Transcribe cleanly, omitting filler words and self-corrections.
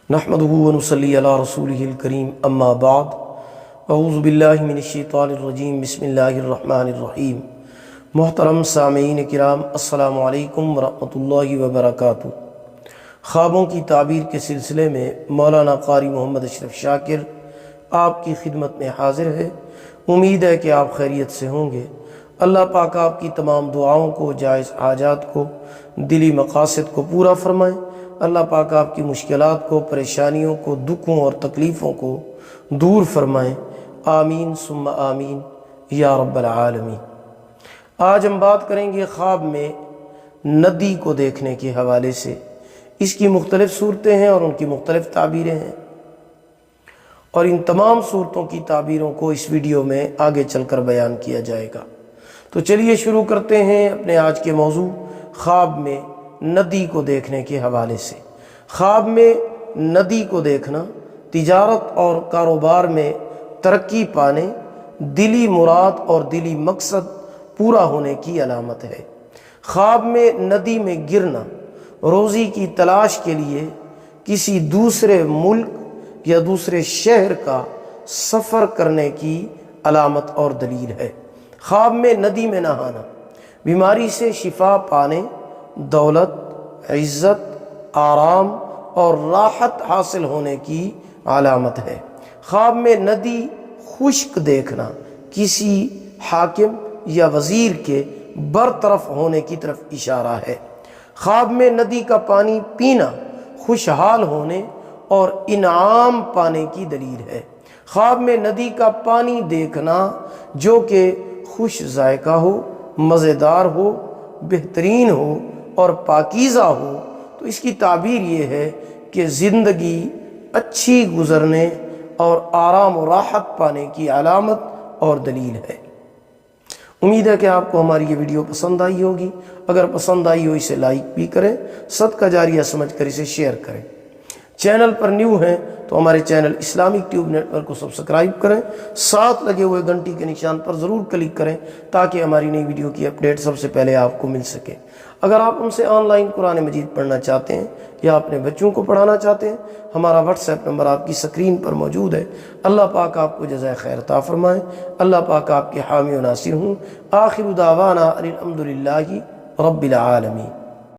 نحمدہ ونصلی علی رسولہ الکریم اما بعد اعوذ باللہ من الشیطان الرجیم بسم اللہ الرحمن الرحیم۔ محترم سامعین کرام، السلام علیکم ورحمۃ اللہ وبرکاتہ۔ خوابوں کی تعبیر کے سلسلے میں مولانا قاری محمد اشرف شاکر آپ کی خدمت میں حاضر ہے۔ امید ہے کہ آپ خیریت سے ہوں گے۔ اللہ پاک آپ کی تمام دعاؤں کو، جائز حاجات کو، دلی مقاصد کو پورا فرمائے۔ اللہ پاک آپ کی مشکلات کو، پریشانیوں کو، دکھوں اور تکلیفوں کو دور فرمائے۔ آمین ثم آمین یا رب العالمین۔ آج ہم بات کریں گے خواب میں ندی کو دیکھنے کے حوالے سے۔ اس کی مختلف صورتیں ہیں اور ان کی مختلف تعبیریں ہیں، اور ان تمام صورتوں کی تعبیروں کو اس ویڈیو میں آگے چل کر بیان کیا جائے گا۔ تو چلیے شروع کرتے ہیں اپنے آج کے موضوع، خواب میں ندی کو دیکھنے کے حوالے سے۔ خواب میں ندی کو دیکھنا تجارت اور کاروبار میں ترقی پانے، دلی مراد اور دلی مقصد پورا ہونے کی علامت ہے۔ خواب میں ندی میں گرنا روزی کی تلاش کے لیے کسی دوسرے ملک یا دوسرے شہر کا سفر کرنے کی علامت اور دلیل ہے۔ خواب میں ندی میں نہانا بیماری سے شفا پانے، دولت، عزت، آرام اور راحت حاصل ہونے کی علامت ہے۔ خواب میں ندی خشک دیکھنا کسی حاکم یا وزیر کے برطرف ہونے کی طرف اشارہ ہے۔ خواب میں ندی کا پانی پینا خوشحال ہونے اور انعام پانے کی دلیل ہے۔ خواب میں ندی کا پانی دیکھنا جو کہ خوش ذائقہ ہو، مزیدار ہو، بہترین ہو اور پاکیزہ ہو، تو اس کی تعبیر یہ ہے کہ زندگی اچھی گزرنے اور آرام و راحت پانے کی علامت اور دلیل ہے۔ امید ہے کہ آپ کو ہماری یہ ویڈیو پسند آئی ہوگی۔ اگر پسند آئی ہو اسے لائک بھی کریں، صدقہ جاریہ سمجھ کر اسے شیئر کریں۔ چینل پر نیو ہیں تو ہمارے channel Islamic Tube Network کو سبسکرائب کریں، ساتھ لگے ہوئے گھنٹی کے نشان پر ضرور کلک کریں تاکہ ہماری نئی ویڈیو کی اپڈیٹ سب سے پہلے آپ کو مل سکے۔ اگر آپ ہم سے آن لائن قرآن مجید پڑھنا چاہتے ہیں یا اپنے بچوں کو پڑھانا چاہتے ہیں، ہمارا واٹس ایپ نمبر آپ کی سکرین پر موجود ہے۔ اللہ پاک آپ کو جزائے خیر عطا فرمائے۔ اللہ پاک آپ کے حامی و ناصر ہوں۔ آخر دعوانا ان الحمد للہ رب العالمین۔